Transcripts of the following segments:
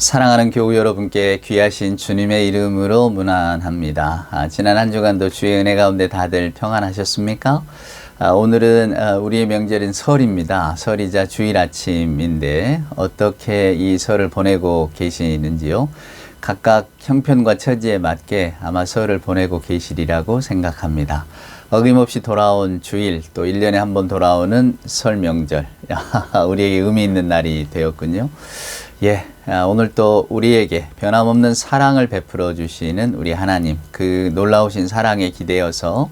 사랑하는 교우 여러분께 귀하신 주님의 이름으로 문안합니다. 지난 한 주간도 주의 은혜 가운데 다들 평안하셨습니까? 오늘은 우리의 명절인 설입니다. 설이자 주일 아침인데 어떻게 이 설을 보내고 계시는지요? 각각 형편과 처지에 맞게 아마 설을 보내고 계시리라고 생각합니다. 어김없이 돌아온 주일, 또 1년에 한 번 돌아오는 설 명절, 우리에게 의미 있는 날이 되었군요. 오늘 또 우리에게 변함없는 사랑을 베풀어 주시는 우리 하나님, 그 놀라우신 사랑에 기대어서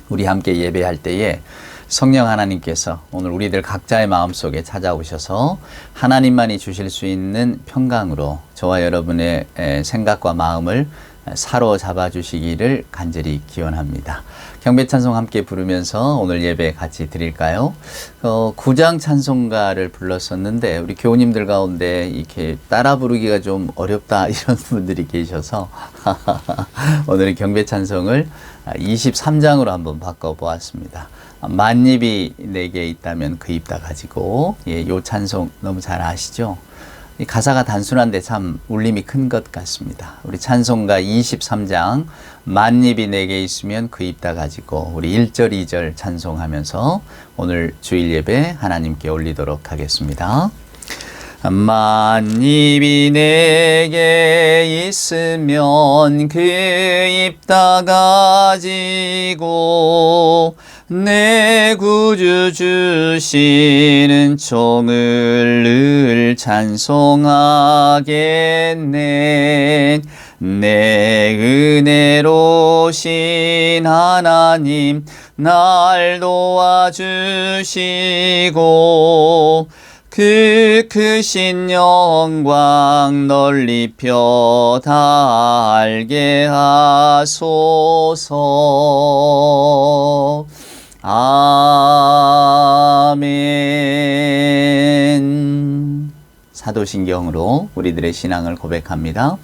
우리 함께 예배할 때에 성령 하나님께서 오늘 우리들 각자의 마음속에 찾아오셔서 하나님만이 주실 수 있는 평강으로 저와 여러분의 생각과 마음을 사로잡아 주시기를 간절히 기원합니다. 경배 찬송 함께 부르면서 오늘 예배 같이 드릴까요? 구장 찬송가를 불렀었는데 우리 교우님들 가운데 이렇게 따라 부르기가 좀 어렵다 이런 분들이 계셔서 오늘은 경배 찬송을 23장으로 한번 바꿔보았습니다. 만입이 내게 있다면 그 입 다 가지고, 요 찬송 너무 잘 아시죠? 이 가사가 단순한데 참 울림이 큰 것 같습니다. 우리 찬송가 23장 만입이 내게 있으면 그 입 다 가지고 우리 1절 2절 찬송하면서 오늘 주일 예배 하나님께 올리도록 하겠습니다. 만입이 내게 있으면 그 입 다 가지고 내 구주 주시는 종을 늘 찬송하겠네. 내 은혜로신 하나님 날 도와주시고 그 크신 영광 널리 펴 다 알게 하소서. 아멘. 사도신경으로 우리들의 신앙을 고백합니다.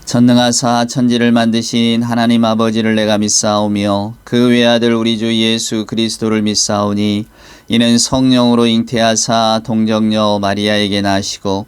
전능하사 천지를 만드신 하나님 아버지를 내가 믿사오며 그 외아들 우리 주 예수 그리스도를 믿사오니 이는 성령으로 잉태하사 동정녀 마리아에게 나시고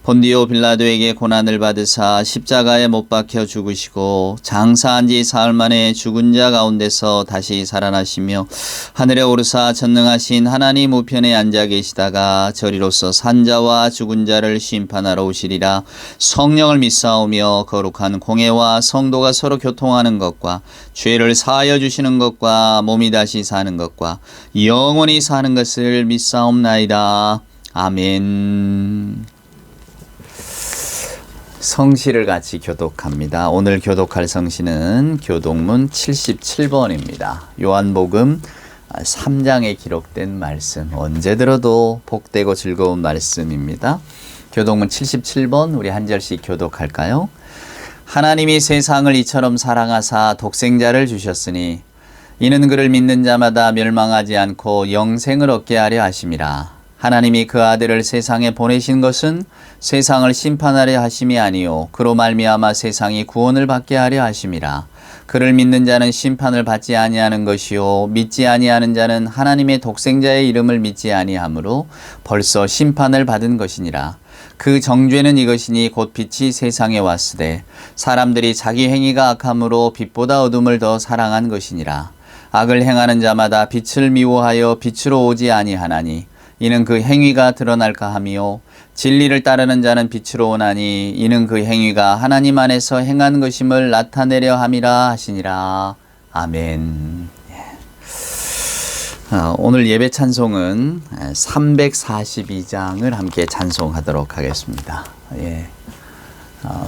본디오 빌라도에게 고난을 받으사 십자가에 못 박혀 죽으시고 장사한 지 사흘 만에 죽은 자 가운데서 다시 살아나시며 하늘에 오르사 전능하신 하나님 우편에 앉아 계시다가 저리로서 산자와 죽은 자를 심판하러 오시리라. 성령을 믿사오며 거룩한 공회와 성도가 서로 교통하는 것과 죄를 사하여 주시는 것과 몸이 다시 사는 것과 영원히 사는 것을 믿사옵나이다. 아멘. 성시를 같이 교독합니다. 오늘 교독할 성시는 교독문 77번입니다. 요한복음 3장에 기록된 말씀, 언제 들어도 복되고 즐거운 말씀입니다. 교독문 77번 우리 한 절씩 교독할까요? 하나님이 세상을 이처럼 사랑하사 독생자를 주셨으니 이는 그를 믿는 자마다 멸망하지 않고 영생을 얻게 하려 하심이라. 하나님이 그 아들을 세상에 보내신 것은 세상을 심판하려 하심이 아니요 그로 말미암아 세상이 구원을 받게 하려 하심이라. 그를 믿는 자는 심판을 받지 아니하는 것이요 믿지 아니하는 자는 하나님의 독생자의 이름을 믿지 아니하므로 벌써 심판을 받은 것이니라. 그 정죄는 이것이니 곧 빛이 세상에 왔으되 사람들이 자기 행위가 악함으로 빛보다 어둠을 더 사랑한 것이니라. 악을 행하는 자마다 빛을 미워하여 빛으로 오지 아니하나니 이는 그 행위가 드러날까 하며 진리를 따르는 자는 빛으로 오나니 이는 그 행위가 하나님 안에서 행한 것임을 나타내려 함이라 하시니라. 아멘. 오늘 예배 찬송은 342장을 함께 찬송하도록 하겠습니다.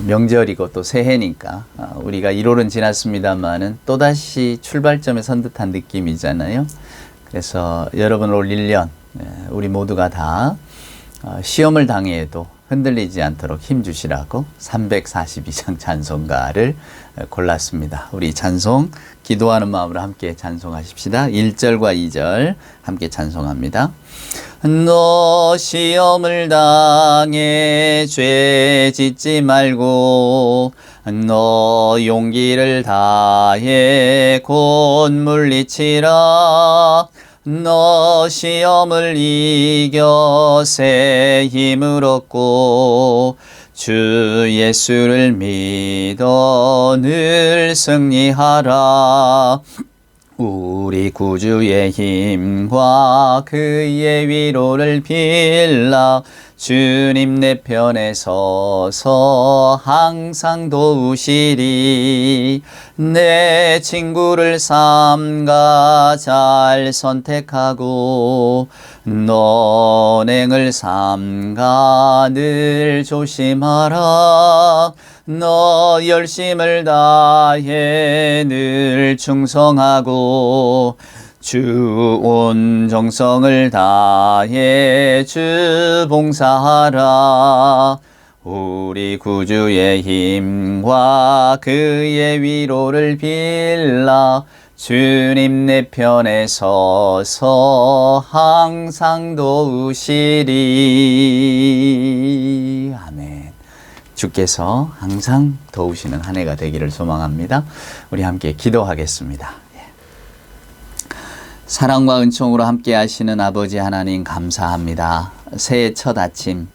명절이고 또 새해니까 우리가 1월은 지났습니다만은 또다시 출발점에 선 듯한 느낌이잖아요. 그래서 여러분 올 1년 우리 모두가 다 시험을 당해도 흔들리지 않도록 힘주시라고 342장 찬송가를 골랐습니다. 우리 찬송 기도하는 마음으로 함께 찬송하십시다. 1절과 2절 함께 찬송합니다. 너 시험을 당해 죄 짓지 말고 너 용기를 다해 곧 물리치라. 너 시험을 이겨 새 힘을 얻고 주 예수를 믿어 늘 승리하라. 우리 구주의 힘과 그의 위로를 빌라. 주님 내 편에 서서 항상 도우시리. 내 친구를 삼가 잘 선택하고 너행을 삼가 늘 조심하라. 너 열심을 다해 늘 충성하고 주 온 정성을 다해 주 봉사하라. 우리 구주의 힘과 그의 위로를 빌라. 주님 내 편에 서서 항상 도우시리. 아멘. 주께서 항상 도우시는 한 해가 되기를 소망합니다. 우리 함께 기도하겠습니다. 사랑과 은총으로 함께 하시는 아버지 하나님 감사합니다. 새해 첫 아침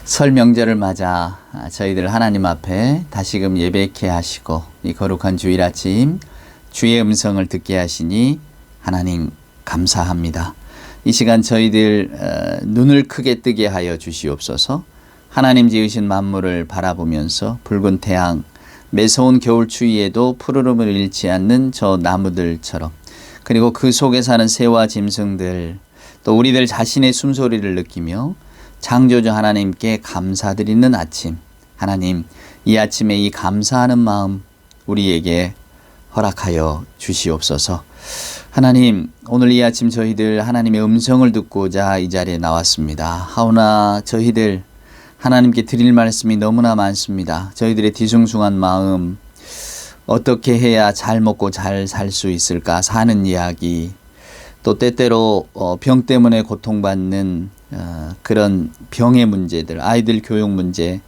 설 명절을 맞아 저희들 하나님 앞에 다시금 예배케 하시고 이 거룩한 주일 아침 주의 음성을 듣게 하시니 하나님 감사합니다. 이 시간 저희들 눈을 크게 뜨게 하여 주시옵소서. 하나님 지으신 만물을 바라보면서 붉은 태양, 매서운 겨울 추위에도 푸르름을 잃지 않는 저 나무들처럼, 그리고 그 속에 사는 새와 짐승들, 또 우리들 자신의 숨소리를 느끼며 창조주 하나님께 감사드리는 아침, 하나님 이 아침에 이 감사하는 마음 우리에게 허락하여 주시옵소서. 하나님, 오늘 이 아침 저희들 하나님의 음성을 듣고자 이 자리에 나왔습니다. 하오나 저희들 하나님께 드릴 말씀이 너무나 많습니다. 저희들의 뒤숭숭한 마음, 어떻게 해야 잘 먹고 잘 살 수 있을까 사는 이야기, 또 때때로 병 때문에 고통받는 그런 병의 문제들, 아이들 교육 문제,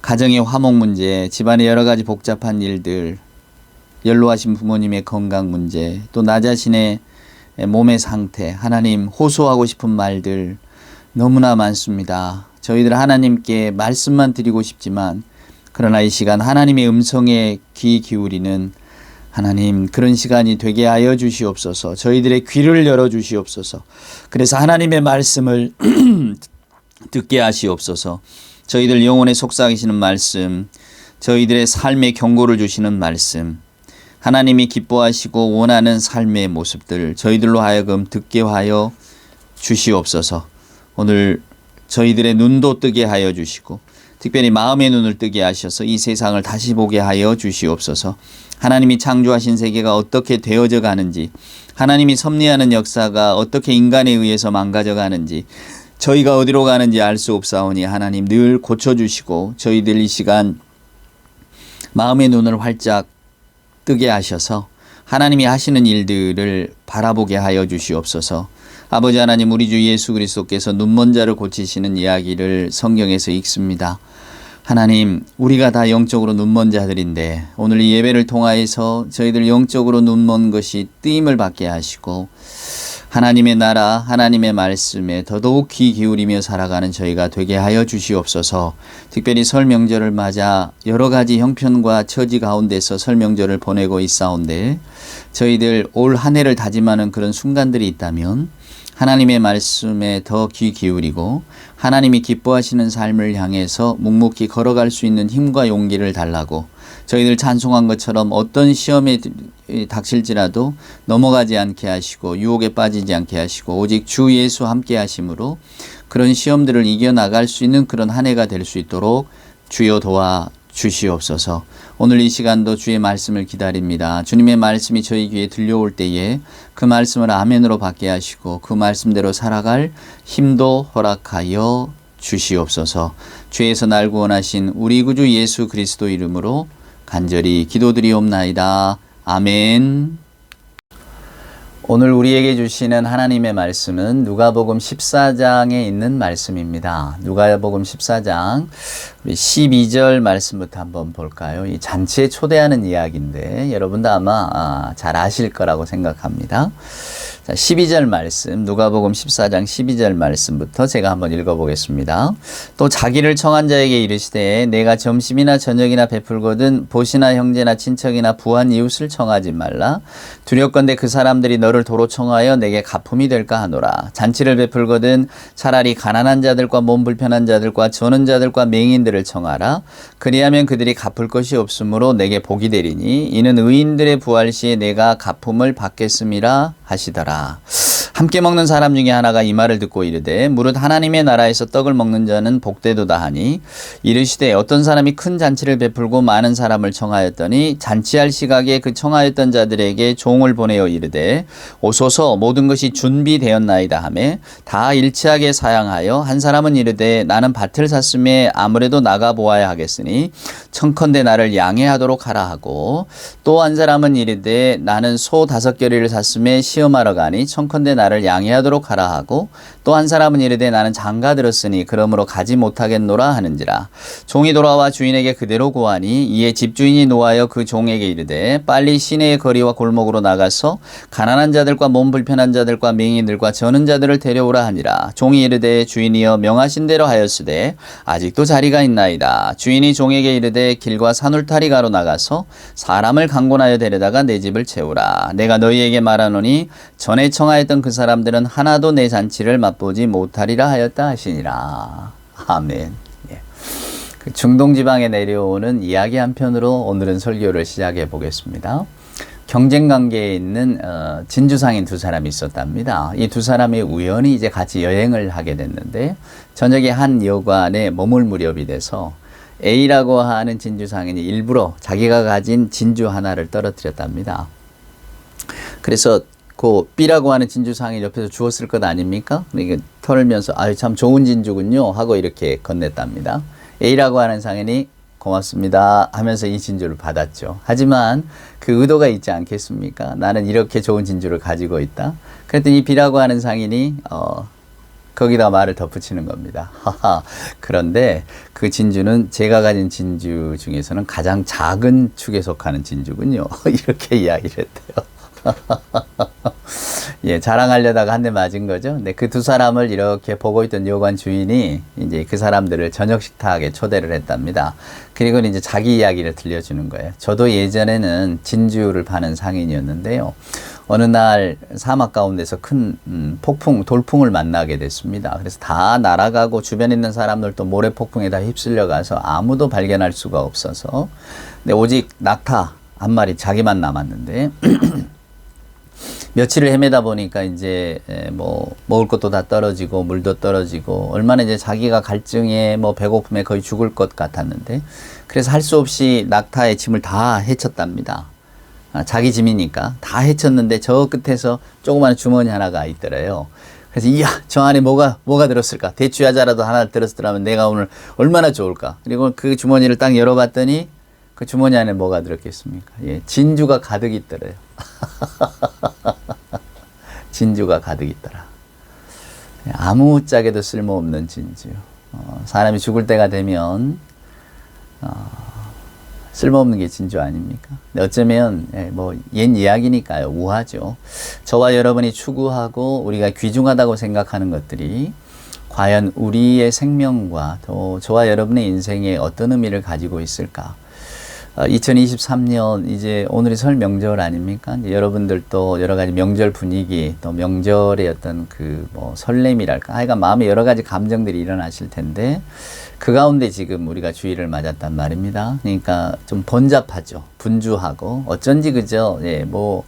가정의 화목 문제, 집안의 여러 가지 복잡한 일들, 연로하신 부모님의 건강 문제, 또 나 자신의 몸의 상태, 하나님 호소하고 싶은 말들 너무나 많습니다. 저희들 하나님께 말씀만 드리고 싶지만 그러나 이 시간 하나님의 음성에 귀 기울이는 하나님 그런 시간이 되게 하여 주시옵소서. 저희들의 귀를 열어 주시옵소서. 그래서 하나님의 말씀을 듣게 하시옵소서. 저희들 영혼에 속삭이시는 말씀, 저희들의 삶의 경고를 주시는 말씀, 하나님이 기뻐하시고 원하는 삶의 모습들 저희들로 하여금 듣게 하여 주시옵소서. 오늘 저희들의 눈도 뜨게 하여 주시고 특별히 마음의 눈을 뜨게 하셔서 이 세상을 다시 보게 하여 주시옵소서. 하나님이 창조하신 세계가 어떻게 되어져 가는지, 하나님이 섭리하는 역사가 어떻게 인간에 의해서 망가져 가는지, 저희가 어디로 가는지 알 수 없사오니 하나님 늘 고쳐주시고 저희들 이 시간 마음의 눈을 활짝 뜨게 하셔서 하나님이 하시는 일들을 바라보게 하여 주시옵소서. 아버지 하나님, 우리 주 예수 그리스도께서 눈먼 자를 고치시는 이야기를 성경에서 읽습니다. 하나님, 우리가 다 영적으로 눈먼 자들인데 오늘 이 예배를 통하여서 저희들 영적으로 눈먼 것이 뜨임을 받게 하시고 하나님의 나라, 하나님의 말씀에 더더욱 귀 기울이며 살아가는 저희가 되게 하여 주시옵소서. 특별히 설 명절을 맞아 여러 가지 형편과 처지 가운데서 설 명절을 보내고 있사온데 저희들 올 한 해를 다짐하는 그런 순간들이 있다면 하나님의 말씀에 더 귀 기울이고 하나님이 기뻐하시는 삶을 향해서 묵묵히 걸어갈 수 있는 힘과 용기를 달라고, 저희들 찬송한 것처럼 어떤 시험에 닥칠지라도 넘어가지 않게 하시고 유혹에 빠지지 않게 하시고 오직 주 예수 함께 하심으로 그런 시험들을 이겨나갈 수 있는 그런 한 해가 될 수 있도록 주여 도와 주시옵소서. 오늘 이 시간도 주의 말씀을 기다립니다. 주님의 말씀이 저희 귀에 들려올 때에 그 말씀을 아멘으로 받게 하시고 그 말씀대로 살아갈 힘도 허락하여 주시옵소서. 죄에서 날 구원하신 우리 구주 예수 그리스도 이름으로 간절히 기도드리옵나이다. 아멘. 오늘 우리에게 주시는 하나님의 말씀은 누가복음 14장에 있는 말씀입니다. 누가복음 14장 우리 12절 말씀부터 한번 볼까요? 이 잔치에 초대하는 이야기인데 여러분도 아마 잘 아실 거라고 생각합니다. 자, 12절 말씀, 누가복음 14장 12절 말씀부터 제가 한번 읽어보겠습니다. 또 자기를 청한 자에게 이르시되 내가 점심이나 저녁이나 베풀거든 보시나 형제나 친척이나 부한 이웃을 청하지 말라. 두렵건대 그 사람들이 너를 도로 청하여 내게 가품이 될까 하노라. 잔치를 베풀거든 차라리 가난한 자들과 몸 불편한 자들과 저는 자들과 맹인들을 청하라. 그리하면 그들이 갚을 것이 없으므로 내게 복이 되리니 이는 의인들의 부활 시에 내가 가품을 받겠음이라 하시더라. 함께 먹는 사람 중에 하나가 이 말을 듣고 이르되 무릇 하나님의 나라에서 떡을 먹는 자는 복되도다 하니 이르시되 어떤 사람이 큰 잔치를 베풀고 많은 사람을 청하였더니 잔치할 시각에 그 청하였던 자들에게 종을 보내어 이르되 오소서 모든 것이 준비되었나이다 하며 다 일치하게 사양하여 한 사람은 이르되 나는 밭을 샀음에 아무래도 나가 보아야 하겠으니 청컨대 나를 양해하도록 하라 하고 또 한 사람은 이르되 나는 소 5겨리를 샀음에 시험하러 가니 청컨대 나를 양해하도록 하라 하고 또 한 사람은 이르되 나는 장가 들었으니 그러므로 가지 못하겠노라 하는지라. 종이 돌아와 주인에게 그대로 고하니 이에 집주인이 노하여 그 종에게 이르되 빨리 시내의 거리와 골목으로 나가서 가난한 자들과 몸 불편한 자들과 맹인들과 저는 자들을 데려오라 하니라. 종이 이르되 주인이여 명하신 대로 하였으되 아직도 자리가 있나이다. 주인이 종에게 이르되 길과 산울타리가로 나가서 사람을 강권하여 데려다가 내 집을 채우라. 내가 너희에게 말하노니 전에 청하였던 그 사람들은 하나도 내 잔치를 맛보지 못하리라 하였다 하시니라. 아멘. 예. 그 중동 지방에 내려오는 이야기 한 편으로 오늘은 설교를 시작해 보겠습니다. 경쟁 관계에 있는 진주상인 두 사람이 있었답니다. 이 두 사람이 우연히 이제 같이 여행을 하게 됐는데 저녁에 한 여관에 머물 무렵이 돼서 A라고 하는 진주상인이 일부러 자기가 가진 진주 하나를 떨어뜨렸답니다. 그래서 그 B라고 하는 진주상인 옆에서 주웠을 것 아닙니까? 그러니까 털면서 아유 참 좋은 진주군요 하고 이렇게 건넸답니다. A라고 하는 상인이 고맙습니다 하면서 이 진주를 받았죠. 하지만 그 의도가 있지 않겠습니까? 나는 이렇게 좋은 진주를 가지고 있다. 그랬더니 B라고 하는 상인이 거기다 말을 덧붙이는 겁니다. 그런데 그 진주는 제가 가진 진주 중에서는 가장 작은 축에 속하는 진주군요. 이렇게 이야기를 했대요. 예, 자랑하려다가 한 대 맞은 거죠. 근데 그 두 사람을 이렇게 보고 있던 여관 주인이 이제 그 사람들을 저녁 식탁에 초대를 했답니다. 그리고 이제 자기 이야기를 들려주는 거예요. 저도 예전에는 진주를 파는 상인이었는데요. 어느 날 사막 가운데서 큰 돌풍을 만나게 됐습니다. 그래서 다 날아가고 주변에 있는 사람들도 모래폭풍에 다 휩쓸려 가서 아무도 발견할 수가 없어서 근데 오직 낙타 한 마리 자기만 남았는데 며칠을 헤매다 보니까 이제 뭐 먹을 것도 다 떨어지고 물도 떨어지고 얼마나 이제 자기가 갈증에 뭐 배고픔에 거의 죽을 것 같았는데 그래서 할 수 없이 낙타의 짐을 다 헤쳤답니다. 자기 짐이니까 다 헤쳤는데 저 끝에서 조그마한 주머니 하나가 있더래요. 그래서 이야 저 안에 뭐가 들었을까? 대추야자라도 하나 들었더라면 내가 오늘 얼마나 좋을까? 그리고 그 주머니를 딱 열어봤더니 그 주머니 안에 뭐가 들었겠습니까? 예, 진주가 가득 있더래요. 진주가 가득 있더라. 아무짝에도 쓸모없는 진주. 사람이 죽을 때가 되면 쓸모없는 게 진주 아닙니까? 근데 어쩌면 뭐 옛 이야기니까요. 우화죠. 저와 여러분이 추구하고 우리가 귀중하다고 생각하는 것들이 과연 우리의 생명과 또 저와 여러분의 인생에 어떤 의미를 가지고 있을까? 2023년 이제 오늘이 설 명절 아닙니까? 이제 여러분들도 여러 가지 명절 분위기 또 명절의 어떤 그 뭐 설렘이랄까 하여간 마음에 여러 가지 감정들이 일어나실 텐데 그 가운데 지금 우리가 주일을 맞았단 말입니다. 그러니까 좀 번잡하죠. 분주하고 어쩐지 그죠? 예, 뭐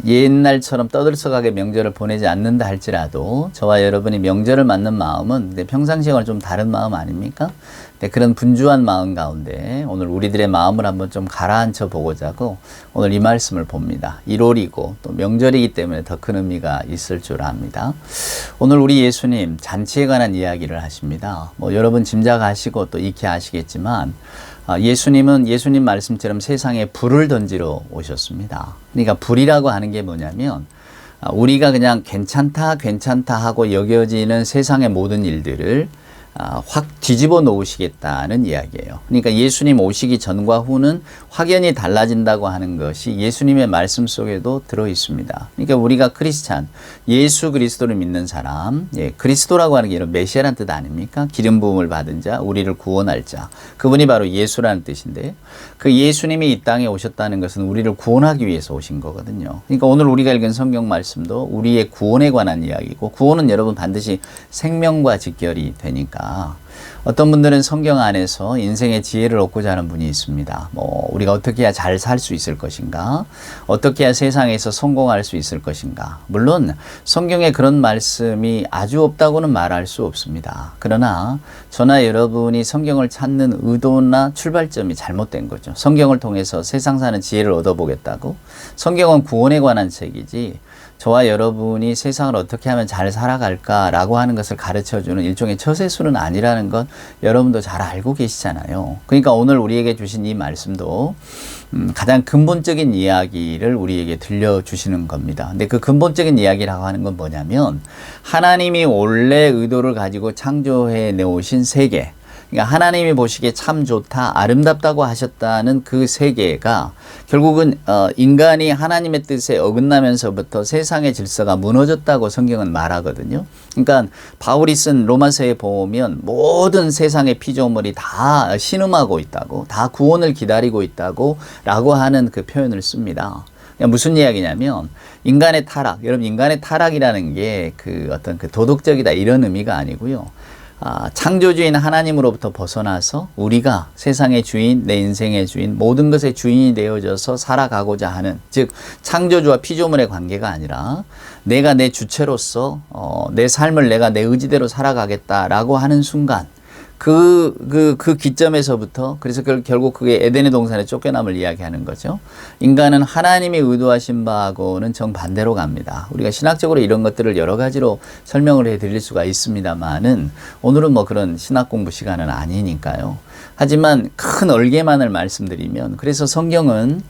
옛날처럼 떠들썩하게 명절을 보내지 않는다 할지라도 저와 여러분이 명절을 맞는 마음은 평상시와는 좀 다른 마음 아닙니까? 그런 분주한 마음 가운데 오늘 우리들의 마음을 한번 좀 가라앉혀 보고자고 오늘 이 말씀을 봅니다. 1월이고 또 명절이기 때문에 더 큰 의미가 있을 줄 압니다. 오늘 우리 예수님 잔치에 관한 이야기를 하십니다. 뭐 여러분 짐작하시고 또 익히 아시겠지만 예수님은 예수님 말씀처럼 세상에 불을 던지러 오셨습니다. 그러니까 불이라고 하는 게 뭐냐면 우리가 그냥 괜찮다 하고 여겨지는 세상의 모든 일들을 확 뒤집어 놓으시겠다는 이야기예요. 그러니까 예수님 오시기 전과 후는 확연히 달라진다고 하는 것이 예수님의 말씀 속에도 들어 있습니다. 그러니까 우리가 크리스찬, 예수 그리스도를 믿는 사람, 그리스도라고 하는 게 이런 메시아라는 뜻 아닙니까? 기름 부음을 받은 자, 우리를 구원할 자. 그분이 바로 예수라는 뜻인데요. 그 예수님이 이 땅에 오셨다는 것은 우리를 구원하기 위해서 오신 거거든요. 그러니까 오늘 우리가 읽은 성경 말씀도 우리의 구원에 관한 이야기고, 구원은 여러분 반드시 생명과 직결이 되니까 어떤 분들은 성경 안에서 인생의 지혜를 얻고자 하는 분이 있습니다. 우리가 어떻게 해야 잘 살 수 있을 것인가? 어떻게 해야 세상에서 성공할 수 있을 것인가? 물론 성경에 그런 말씀이 아주 없다고는 말할 수 없습니다. 그러나 저나 여러분이 성경을 찾는 의도나 출발점이 잘못된 거죠. 성경을 통해서 세상 사는 지혜를 얻어보겠다고? 성경은 구원에 관한 책이지 저와 여러분이 세상을 어떻게 하면 잘 살아갈까라고 하는 것을 가르쳐주는 일종의 처세술은 아니라는 건 여러분도 잘 알고 계시잖아요. 그러니까 오늘 우리에게 주신 이 말씀도 가장 근본적인 이야기를 우리에게 들려주시는 겁니다. 근데 그 근본적인 이야기라고 하는 건 뭐냐면 하나님이 원래 의도를 가지고 창조해 내오신 세계, 그러니까 하나님이 보시기에 참 좋다, 아름답다고 하셨다는 그 세계가 결국은 인간이 하나님의 뜻에 어긋나면서부터 세상의 질서가 무너졌다고 성경은 말하거든요. 그러니까 바울이 쓴 로마서에 보면 모든 세상의 피조물이 다 신음하고 있다고, 다 구원을 기다리고 있다고 라고 하는 그 표현을 씁니다. 무슨 이야기냐면 인간의 타락, 여러분 인간의 타락이라는 게 어떤 도덕적이다 이런 의미가 아니고요. 창조주인 하나님으로부터 벗어나서 우리가 세상의 주인, 내 인생의 주인, 모든 것의 주인이 되어져서 살아가고자 하는, 즉 창조주와 피조물의 관계가 아니라 내가 내 주체로서 내 삶을 내가 내 의지대로 살아가겠다라고 하는 순간 그 기점에서부터, 그래서 결국 그게 에덴의 동산의 쫓겨남을 이야기하는 거죠. 인간은 하나님이 의도하신 바하고는 정반대로 갑니다. 우리가 신학적으로 이런 것들을 여러 가지로 설명을 해드릴 수가 있습니다만은 오늘은 그런 신학 공부 시간은 아니니까요. 하지만 큰 얼개만을 말씀드리면, 그래서 성경은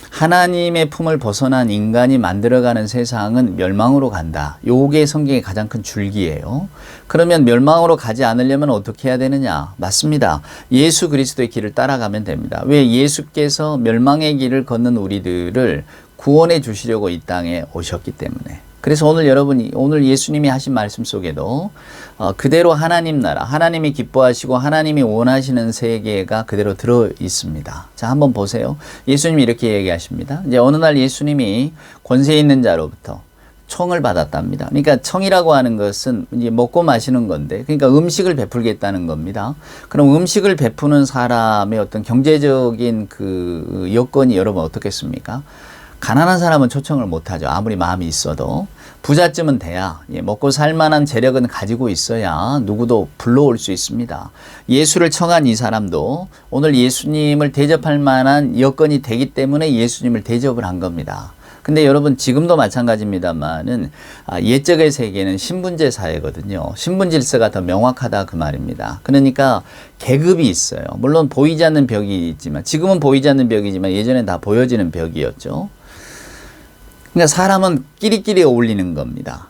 하나님의 품을 벗어난 인간이 만들어가는 세상은 멸망으로 간다. 요게 성경의 가장 큰 줄기예요. 그러면 멸망으로 가지 않으려면 어떻게 해야 되느냐? 맞습니다. 예수 그리스도의 길을 따라가면 됩니다. 왜? 예수께서 멸망의 길을 걷는 우리들을 구원해 주시려고 이 땅에 오셨기 때문에. 그래서 오늘 예수님이 하신 말씀 속에도 그대로 하나님 나라, 하나님이 기뻐하시고 하나님이 원하시는 세계가 그대로 들어 있습니다. 자, 한번 보세요. 예수님이 이렇게 얘기하십니다. 이제 어느 날 예수님이 권세 있는 자로부터 청을 받았답니다. 그러니까 청이라고 하는 것은 이제 먹고 마시는 건데, 그러니까 음식을 베풀겠다는 겁니다. 그럼 음식을 베푸는 사람의 어떤 경제적인 그 여건이 여러분 어떻겠습니까? 가난한 사람은 초청을 못하죠. 아무리 마음이 있어도. 부자쯤은 돼야, 먹고 살만한 재력은 가지고 있어야 누구도 불러올 수 있습니다. 예수를 청한 이 사람도 오늘 예수님을 대접할 만한 여건이 되기 때문에 예수님을 대접을 한 겁니다. 근데 여러분 지금도 마찬가지입니다만은 옛적의 세계는 신분제 사회거든요. 신분 질서가 더 명확하다 그 말입니다. 그러니까 계급이 있어요. 물론 보이지 않는 벽이 있지만, 지금은 보이지 않는 벽이지만 예전엔 다 보여지는 벽이었죠. 그러니까 사람은 끼리끼리 어울리는 겁니다.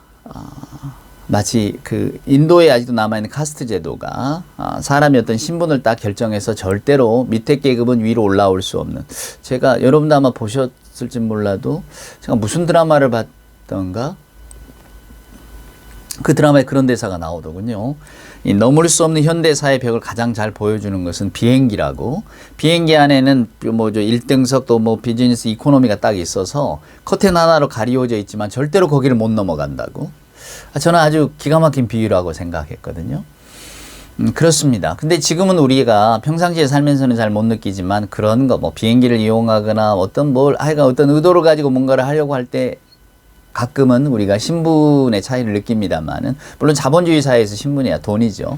마치 인도에 아직도 남아있는 카스트 제도가 사람이 어떤 신분을 딱 결정해서 절대로 밑에 계급은 위로 올라올 수 없는, 제가 여러분도 아마 보셨을지 몰라도 제가 무슨 드라마를 봤던가 그 드라마에 그런 대사가 나오더군요. 이 넘을 수 없는 현대사의 벽을 가장 잘 보여주는 것은 비행기라고. 비행기 안에는 1등석 또 비즈니스 이코노미가 딱 있어서 커튼 하나로 가리워져 있지만 절대로 거기를 못 넘어간다고. 저는 아주 기가 막힌 비유라고 생각했거든요. 그렇습니다. 근데 지금은 우리가 평상시에 살면서는 잘 못 느끼지만 그런 거, 비행기를 이용하거나 어떤 의도를 가지고 뭔가를 하려고 할 때 가끔은 우리가 신분의 차이를 느낍니다만은, 물론 자본주의 사회에서 신분이야 돈이죠.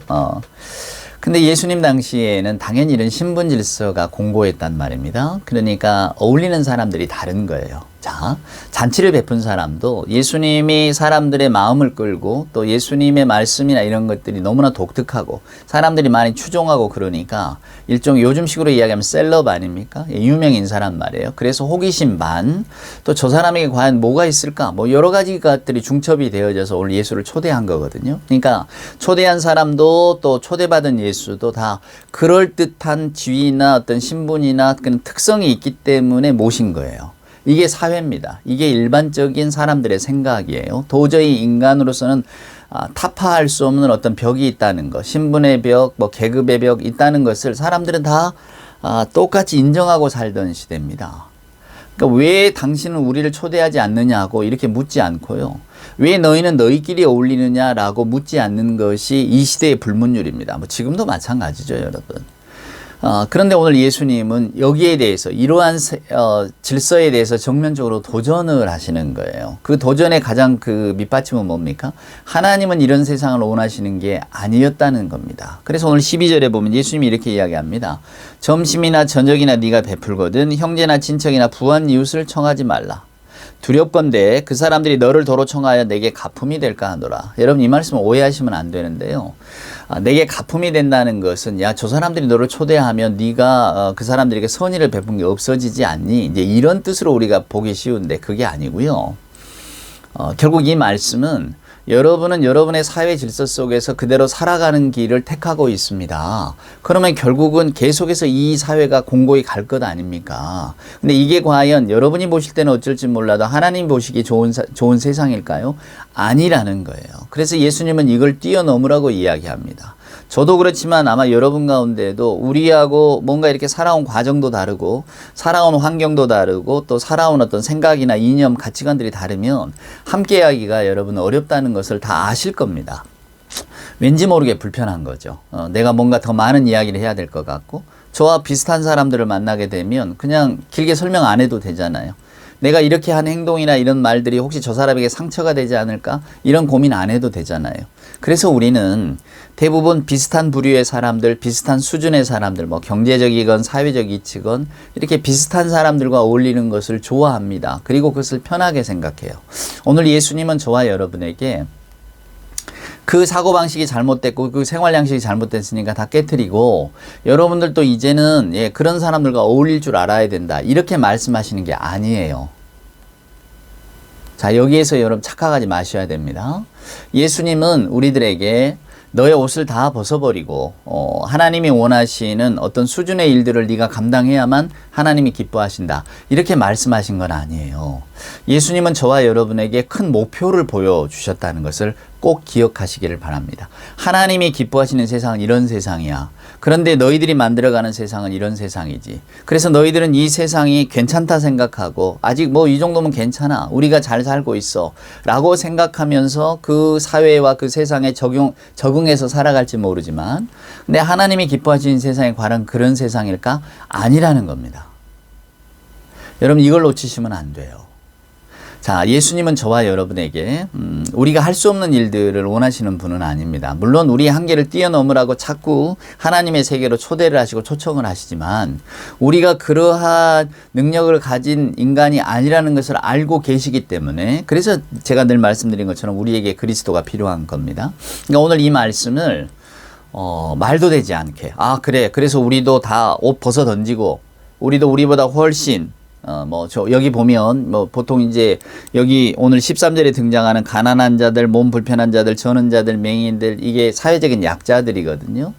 근데 예수님 당시에는 당연히 이런 신분 질서가 공고했단 말입니다. 그러니까 어울리는 사람들이 다른 거예요. 자, 잔치를 베푼 사람도 예수님이 사람들의 마음을 끌고 또 예수님의 말씀이나 이런 것들이 너무나 독특하고 사람들이 많이 추종하고 그러니까 일종 요즘식으로 이야기하면 셀럽 아닙니까? 예, 유명 인사란 말이에요. 그래서 호기심 반, 또 저 사람에게 과연 뭐가 있을까? 뭐 여러 가지 것들이 중첩이 되어져서 오늘 예수를 초대한 거거든요. 그러니까 초대한 사람도 또 초대받은 예수도 다 그럴듯한 지위나 어떤 신분이나 그런 특성이 있기 때문에 모신 거예요. 이게 사회입니다. 이게 일반적인 사람들의 생각이에요. 도저히 인간으로서는 타파할 수 없는 어떤 벽이 있다는 것, 신분의 벽, 뭐 계급의 벽 있다는 것을 사람들은 다 똑같이 인정하고 살던 시대입니다. 그러니까 왜 당신은 우리를 초대하지 않느냐고 이렇게 묻지 않고요. 왜 너희는 너희끼리 어울리느냐라고 묻지 않는 것이 이 시대의 불문율입니다. 뭐 지금도 마찬가지죠, 여러분. 그런데 오늘 예수님은 여기에 대해서 이러한 질서에 대해서 정면적으로 도전을 하시는 거예요. 그 도전의 가장 그 밑받침은 뭡니까? 하나님은 이런 세상을 원하시는 게 아니었다는 겁니다. 그래서 오늘 12절에 보면 예수님이 이렇게 이야기합니다. 점심이나 저녁이나 네가 베풀거든 형제나 친척이나 부한 이웃을 청하지 말라. 두렵건대 그 사람들이 너를 도로 청하여 내게 가품이 될까 하노라. 여러분 이 말씀 오해하시면 안 되는데요. 내게 가품이 된다는 것은 야, 저 사람들이 너를 초대하면 네가 그 사람들에게 선의를 베푼 게 없어지지 않니? 이제 이런 뜻으로 우리가 보기 쉬운데 그게 아니고요. 결국 이 말씀은 여러분은 여러분의 사회 질서 속에서 그대로 살아가는 길을 택하고 있습니다. 그러면 결국은 계속해서 이 사회가 공고히 갈 것 아닙니까? 근데 이게 과연 여러분이 보실 때는 어쩔지 몰라도 하나님 보시기 좋은 세상일까요? 아니라는 거예요. 그래서 예수님은 이걸 뛰어넘으라고 이야기합니다. 저도 그렇지만 아마 여러분 가운데도 우리하고 뭔가 이렇게 살아온 과정도 다르고 살아온 환경도 다르고 또 살아온 어떤 생각이나 이념, 가치관들이 다르면 함께하기가 여러분 어렵다는 것을 다 아실 겁니다. 왠지 모르게 불편한 거죠. 내가 뭔가 더 많은 이야기를 해야 될 것 같고 저와 비슷한 사람들을 만나게 되면 그냥 길게 설명 안 해도 되잖아요. 내가 이렇게 한 행동이나 이런 말들이 혹시 저 사람에게 상처가 되지 않을까? 이런 고민 안 해도 되잖아요. 그래서 우리는 대부분 비슷한 부류의 사람들, 비슷한 수준의 사람들, 뭐 경제적이건 사회적 이치건 이렇게 비슷한 사람들과 어울리는 것을 좋아합니다. 그리고 그것을 편하게 생각해요. 오늘 예수님은 저와 여러분에게 그 사고방식이 잘못됐고 그 생활양식이 잘못됐으니까 다 깨트리고 여러분들도 이제는 그런 사람들과 어울릴 줄 알아야 된다. 이렇게 말씀하시는 게 아니에요. 자, 여기에서 여러분 착각하지 마셔야 됩니다. 예수님은 우리들에게 너의 옷을 다 벗어버리고 하나님이 원하시는 어떤 수준의 일들을 네가 감당해야만 하나님이 기뻐하신다. 이렇게 말씀하신 건 아니에요. 예수님은 저와 여러분에게 큰 목표를 보여주셨다는 것을 꼭 기억하시기를 바랍니다. 하나님이 기뻐하시는 세상은 이런 세상이야. 그런데 너희들이 만들어가는 세상은 이런 세상이지. 그래서 너희들은 이 세상이 괜찮다 생각하고 아직 뭐 이 정도면 괜찮아. 우리가 잘 살고 있어. 라고 생각하면서 그 사회와 그 세상에 적응해서 살아갈지 모르지만 근데 하나님이 기뻐하시는 세상이 과연 그런 세상일까? 아니라는 겁니다. 여러분 이걸 놓치시면 안 돼요. 자, 예수님은 저와 여러분에게 우리가 할 수 없는 일들을 원하시는 분은 아닙니다. 물론 우리의 한계를 뛰어넘으라고 자꾸 하나님의 세계로 초대를 하시고 초청을 하시지만 우리가 그러한 능력을 가진 인간이 아니라는 것을 알고 계시기 때문에 그래서 제가 늘 말씀드린 것처럼 우리에게 그리스도가 필요한 겁니다. 그러니까 오늘 이 말씀을 말도 되지 않게 그래 그래서 우리도 다 옷 벗어 던지고 우리도 우리보다 훨씬 여기 보면, 보통 이제, 여기 오늘 13절에 등장하는 가난한 자들, 몸 불편한 자들, 저는 자들, 맹인들, 이게 사회적인 약자들이거든요.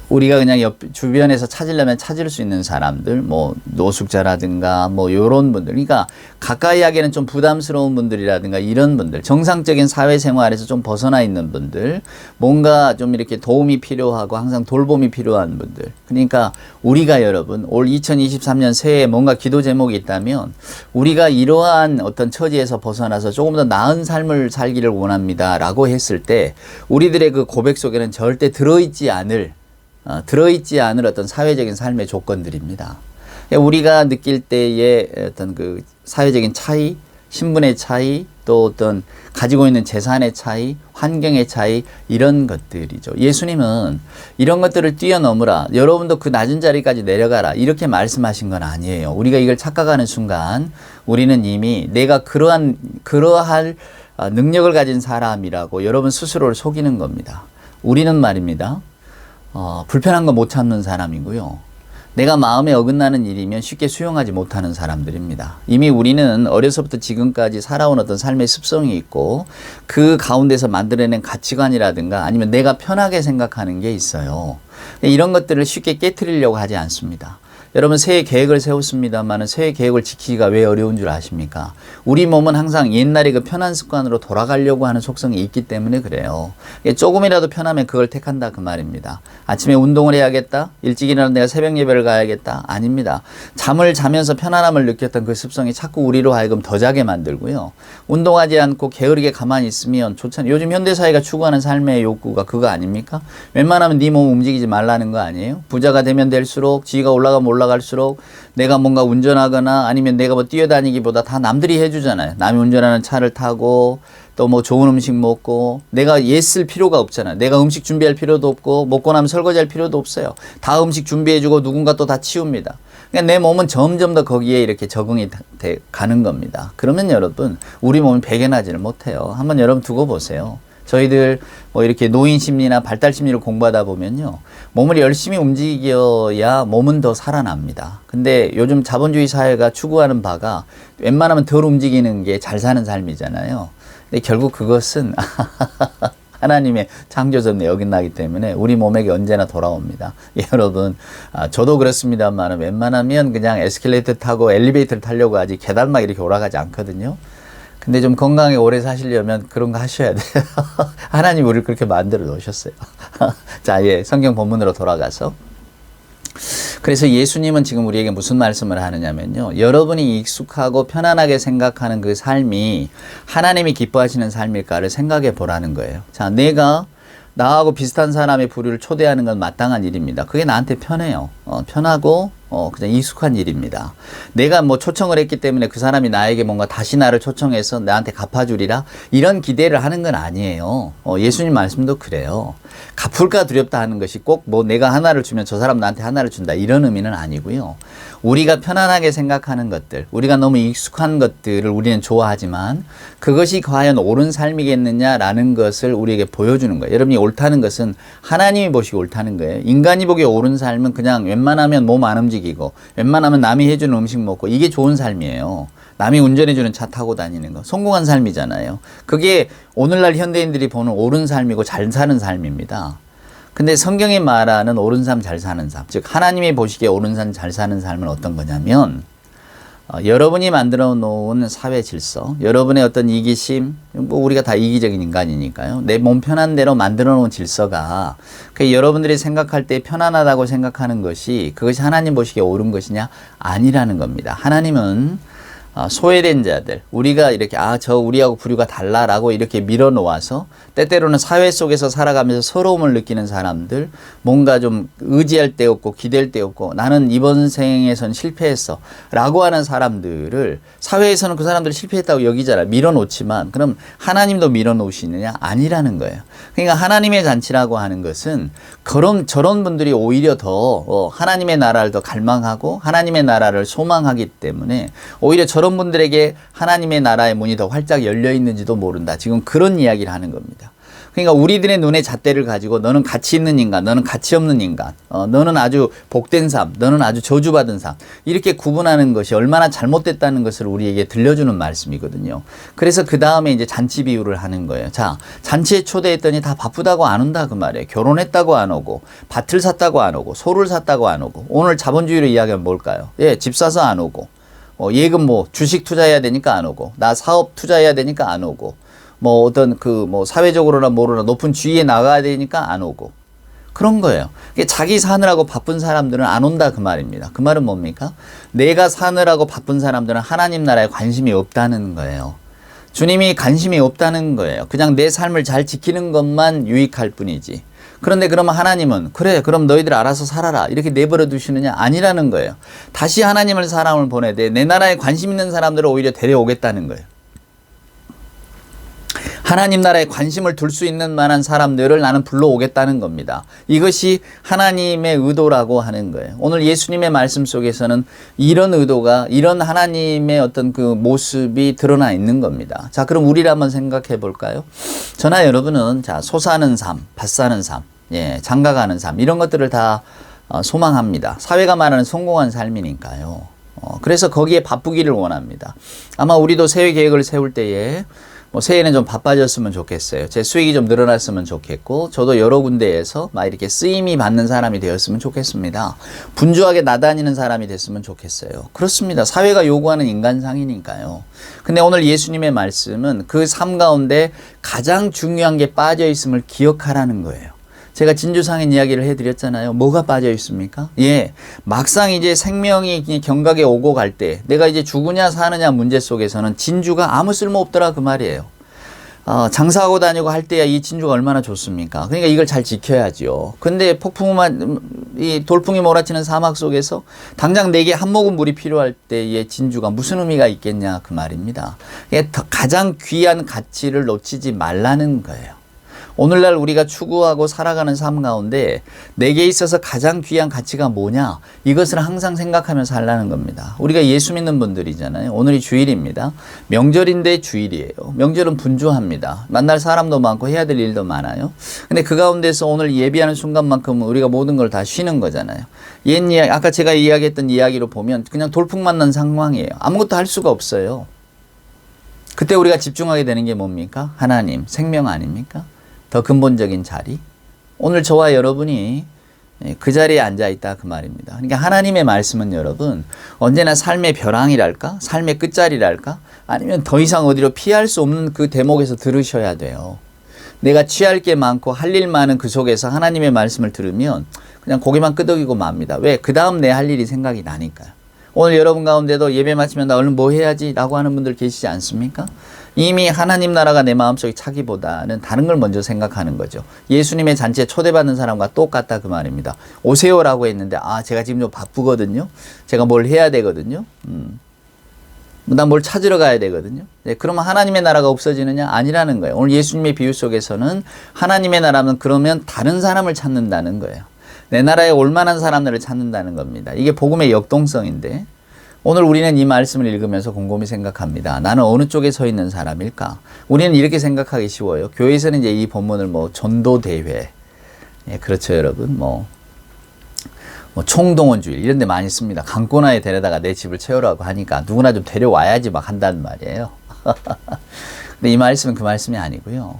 우리가 그냥 주변에서 찾으려면 찾을 수 있는 사람들, 노숙자라든가, 요런 분들. 그러니까 가까이 하기에는 좀 부담스러운 분들이라든가 이런 분들, 정상적인 사회생활에서 좀 벗어나 있는 분들, 뭔가 좀 이렇게 도움이 필요하고 항상 돌봄이 필요한 분들. 그러니까 우리가 여러분, 올 2023년 새해에 뭔가 기도 제목이 있다면 우리가 이러한 어떤 처지에서 벗어나서 조금 더 나은 삶을 살기를 원합니다. 라고 했을 때 우리들의 그 고백 속에는 절대 들어있지 않을 어떤 사회적인 삶의 조건들입니다. 우리가 느낄 때의 어떤 그 사회적인 차이, 신분의 차이, 또 어떤 가지고 있는 재산의 차이, 환경의 차이, 이런 것들이죠. 예수님은 이런 것들을 뛰어넘으라, 여러분도 그 낮은 자리까지 내려가라, 이렇게 말씀하신 건 아니에요. 우리가 이걸 착각하는 순간 우리는 이미 내가 그러할 능력을 가진 사람이라고 여러분 스스로를 속이는 겁니다. 우리는 말입니다, 불편한 거 못 참는 사람이고요, 내가 마음에 어긋나는 일이면 쉽게 수용하지 못하는 사람들입니다. 이미 우리는 어려서부터 지금까지 살아온 어떤 삶의 습성이 있고 그 가운데서 만들어낸 가치관이라든가 아니면 내가 편하게 생각하는 게 있어요. 이런 것들을 쉽게 깨트리려고 하지 않습니다. 여러분, 새해 계획을 세웠습니다만 새해 계획을 지키기가 왜 어려운 줄 아십니까? 우리 몸은 항상 옛날의 그 편한 습관으로 돌아가려고 하는 속성이 있기 때문에 그래요. 조금이라도 편하면 그걸 택한다, 그 말입니다. 아침에 운동을 해야겠다, 일찍 일어나 내가 새벽 예배를 가야겠다, 아닙니다. 잠을 자면서 편안함을 느꼈던 그 습성이 자꾸 우리로 하여금 더 자게 만들고요, 운동하지 않고 게으르게 가만히 있으면 좋잖아요. 요즘 현대사회가 추구하는 삶의 욕구가 그거 아닙니까? 웬만하면 네 몸 움직이지 말라는 거 아니에요? 부자가 되면 될수록, 지위가 올라가면 올라갈수록 내가 뭔가 운전하거나 아니면 내가 뭐 뛰어다니기보다 다 남들이 해주잖아요. 남이 운전하는 차를 타고 또 뭐 좋은 음식 먹고, 내가 애쓸 필요가 없잖아요. 내가 음식 준비할 필요도 없고 먹고 나면 설거지할 필요도 없어요. 다 음식 준비해주고 누군가 또 다 치웁니다. 그러니까 내 몸은 점점 더 거기에 이렇게 적응이 가는 겁니다. 그러면 여러분, 우리 몸이 배견하지를 못해요. 한번 여러분 두고 보세요. 저희들 뭐 이렇게 노인 심리나 발달 심리를 공부하다 보면요, 몸을 열심히 움직여야 몸은 더 살아납니다. 근데 요즘 자본주의 사회가 추구하는 바가 웬만하면 덜 움직이는 게 잘 사는 삶이잖아요. 근데 결국 그것은 하나님의 창조점에 어긋나기 때문에 우리 몸에게 언제나 돌아옵니다. 여러분, 저도 그렇습니다만 웬만하면 그냥 에스컬레이터 타고 엘리베이터를 타려고 하지 계단 막 이렇게 올라가지 않거든요. 근데 좀 건강하게 오래 사시려면 그런 거 하셔야 돼요. 하나님 우리를 그렇게 만들어 놓으셨어요. 자, 성경 본문으로 돌아가서. 그래서 예수님은 지금 우리에게 무슨 말씀을 하느냐면요, 여러분이 익숙하고 편안하게 생각하는 그 삶이 하나님이 기뻐하시는 삶일까를 생각해 보라는 거예요. 자, 내가 나하고 비슷한 사람의 부류를 초대하는 건 마땅한 일입니다. 그게 나한테 편해요. 편하고 그냥 익숙한 일입니다. 내가 뭐 초청을 했기 때문에 그 사람이 나에게 뭔가 다시 나를 초청해서 나한테 갚아주리라, 이런 기대를 하는 건 아니에요. 예수님 말씀도 그래요. 갚을까 두렵다 하는 것이 꼭 뭐 내가 하나를 주면 저 사람 나한테 하나를 준다, 이런 의미는 아니고요. 우리가 편안하게 생각하는 것들, 우리가 너무 익숙한 것들을 우리는 좋아하지만 그것이 과연 옳은 삶이겠느냐라는 것을 우리에게 보여주는 거예요. 여러분이 옳다는 것은 하나님이 보시기 옳다는 거예요. 인간이 보기에 옳은 삶은 그냥 웬만하면 몸 안 움직이고 웬만하면 남이 해주는 음식 먹고, 이게 좋은 삶이에요. 남이 운전해주는 차 타고 다니는 거, 성공한 삶이잖아요. 그게 오늘날 현대인들이 보는 옳은 삶이고 잘 사는 삶입니다. 근데 성경이 말하는 옳은 삶, 잘 사는 삶, 즉 하나님이 보시기에 옳은 삶, 잘 사는 삶은 어떤 거냐면, 여러분이 만들어 놓은 사회 질서, 여러분의 어떤 이기심, 뭐 우리가 다 이기적인 인간이니까요. 내 몸 편한 대로 만들어 놓은 질서가, 여러분들이 생각할 때 편안하다고 생각하는 것이 그것이 하나님 보시기에 옳은 것이냐? 아니라는 겁니다. 하나님은 소외된 자들, 우리가 이렇게 저 우리하고 부류가 달라라고 이렇게 밀어놓아서 때때로는 사회 속에서 살아가면서 서러움을 느끼는 사람들, 뭔가 좀 의지할 데 없고 기댈 데 없고 나는 이번 생에선 실패했어 라고 하는 사람들을, 사회에서는 그 사람들이 실패했다고 여기잖아, 밀어놓지만 그럼 하나님도 밀어놓으시느냐? 아니라는 거예요. 그러니까 하나님의 잔치라고 하는 것은 저런 분들이 오히려 더 하나님의 나라를 더 갈망하고 하나님의 나라를 소망하기 때문에 오히려 저런 분들에게 하나님의 나라의 문이 더 활짝 열려 있는지도 모른다, 지금 그런 이야기를 하는 겁니다. 그러니까 우리들의 눈의 잣대를 가지고 너는 가치 있는 인간, 너는 가치 없는 인간, 너는 아주 복된 삶, 너는 아주 저주받은 삶, 이렇게 구분하는 것이 얼마나 잘못됐다는 것을 우리에게 들려주는 말씀이거든요. 그래서 그 다음에 이제 잔치 비유를 하는 거예요. 자, 잔치에 초대했더니 다 바쁘다고 안 온다, 그 말이에요. 결혼했다고 안 오고, 밭을 샀다고 안 오고, 소를 샀다고 안 오고, 오늘 자본주의로 이야기하면 뭘까요? 집 사서 안 오고, 예금 주식 투자해야 되니까 안 오고, 나 사업 투자해야 되니까 안 오고, 어떤 사회적으로나 뭐로나 높은 지위에 나가야 되니까 안 오고, 그런 거예요. 자기 사느라고 바쁜 사람들은 안 온다, 그 말입니다. 그 말은 뭡니까? 내가 사느라고 바쁜 사람들은 하나님 나라에 관심이 없다는 거예요. 주님이 관심이 없다는 거예요. 그냥 내 삶을 잘 지키는 것만 유익할 뿐이지. 그런데 그러면 하나님은 그래, 그럼 너희들 알아서 살아라, 이렇게 내버려 두시느냐? 아니라는 거예요. 다시 하나님을 사람을 보내되 내 나라에 관심 있는 사람들을 오히려 데려오겠다는 거예요. 하나님 나라에 관심을 둘 수 있는 만한 사람들을 나는 불러오겠다는 겁니다. 이것이 하나님의 의도라고 하는 거예요. 오늘 예수님의 말씀 속에서는 이런 의도가, 이런 하나님의 어떤 그 모습이 드러나 있는 겁니다. 자, 그럼 우리를 한번 생각해 볼까요? 저나 여러분은 자, 소 사는 삶, 밭 사는 삶, 장가 가는 삶, 이런 것들을 다 소망합니다. 사회가 말하는 성공한 삶이니까요. 그래서 거기에 바쁘기를 원합니다. 아마 우리도 새해 계획을 세울 때에 새해에는 좀 바빠졌으면 좋겠어요. 제 수익이 좀 늘어났으면 좋겠고, 저도 여러 군데에서 막 이렇게 쓰임이 받는 사람이 되었으면 좋겠습니다. 분주하게 나다니는 사람이 됐으면 좋겠어요. 그렇습니다. 사회가 요구하는 인간상이니까요. 근데 오늘 예수님의 말씀은 그 삶 가운데 가장 중요한 게 빠져 있음을 기억하라는 거예요. 제가 진주상인 이야기를 해드렸잖아요. 뭐가 빠져 있습니까? 막상 이제 생명이 경각에 오고 갈 때, 내가 이제 죽으냐 사느냐 문제 속에서는 진주가 아무 쓸모 없더라 그 말이에요. 장사하고 다니고 할 때야 이 진주가 얼마나 좋습니까? 그러니까 이걸 잘 지켜야지요. 근데 이 돌풍이 몰아치는 사막 속에서 당장 내게 한 모금 물이 필요할 때의 진주가 무슨 의미가 있겠냐 그 말입니다. 가장 귀한 가치를 놓치지 말라는 거예요. 오늘날 우리가 추구하고 살아가는 삶 가운데 내게 있어서 가장 귀한 가치가 뭐냐? 이것을 항상 생각하면서 살라는 겁니다. 우리가 예수 믿는 분들이잖아요. 오늘이 주일입니다. 명절인데 주일이에요. 명절은 분주합니다. 만날 사람도 많고 해야 될 일도 많아요. 근데 그 가운데서 오늘 예비하는 순간만큼은 우리가 모든 걸 다 쉬는 거잖아요. 옛 이야기, 아까 제가 이야기했던 이야기로 보면 그냥 돌풍 만난 상황이에요. 아무것도 할 수가 없어요. 그때 우리가 집중하게 되는 게 뭡니까? 하나님, 생명 아닙니까? 더 근본적인 자리. 오늘 저와 여러분이 그 자리에 앉아 있다 그 말입니다. 그러니까 하나님의 말씀은 여러분 언제나 삶의 벼랑이랄까? 삶의 끝자리랄까? 아니면 더 이상 어디로 피할 수 없는 그 대목에서 들으셔야 돼요. 내가 취할 게 많고 할 일 많은 그 속에서 하나님의 말씀을 들으면 그냥 고개만 끄덕이고 맙니다. 왜? 그 다음 내 할 일이 생각이 나니까요. 오늘 여러분 가운데도 예배 마치면 나 얼른 뭐 해야지 라고 하는 분들 계시지 않습니까? 이미 하나님 나라가 내 마음속에 차기보다는 다른 걸 먼저 생각하는 거죠. 예수님의 잔치에 초대받는 사람과 똑같다 그 말입니다. 오세요라고 했는데 제가 지금 좀 바쁘거든요. 제가 뭘 해야 되거든요. 난 뭘 찾으러 가야 되거든요. 그러면 하나님의 나라가 없어지느냐? 아니라는 거예요. 오늘 예수님의 비유 속에서는 하나님의 나라는 그러면 다른 사람을 찾는다는 거예요. 내 나라에 올만한 사람들을 찾는다는 겁니다. 이게 복음의 역동성인데 오늘 우리는 이 말씀을 읽으면서 곰곰이 생각합니다. 나는 어느 쪽에 서 있는 사람일까? 우리는 이렇게 생각하기 쉬워요. 교회에서는 이제 이 본문을 전도대회, 그렇죠 여러분, 총동원주일 이런 데 많이 씁니다. 강권하에 데려다가 내 집을 채우라고 하니까 누구나 좀 데려와야지 막 한다는 말이에요. 근데 이 말씀은 그 말씀이 아니고요.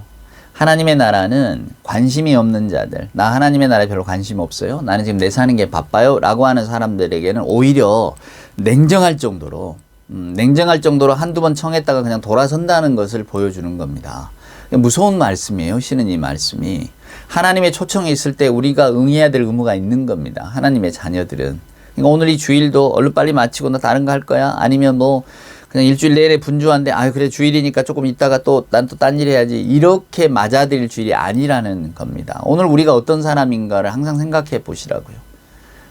하나님의 나라는 관심이 없는 자들, 나 하나님의 나라에 별로 관심 없어요. 나는 지금 내 사는 게 바빠요. 라고 하는 사람들에게는 오히려 냉정할 정도로 한두 번 청했다가 그냥 돌아선다는 것을 보여주는 겁니다. 무서운 말씀이에요. 실은 이 말씀이. 하나님의 초청이 있을 때 우리가 응해야 될 의무가 있는 겁니다. 하나님의 자녀들은. 그러니까 오늘 이 주일도 얼른 빨리 마치고 나 다른 거 할 거야? 아니면 그냥 일주일 내내 분주한데 그래 주일이니까 조금 있다가 난 또 딴 일 해야지 이렇게 맞아들일 주일이 아니라는 겁니다. 오늘 우리가 어떤 사람인가를 항상 생각해 보시라고요.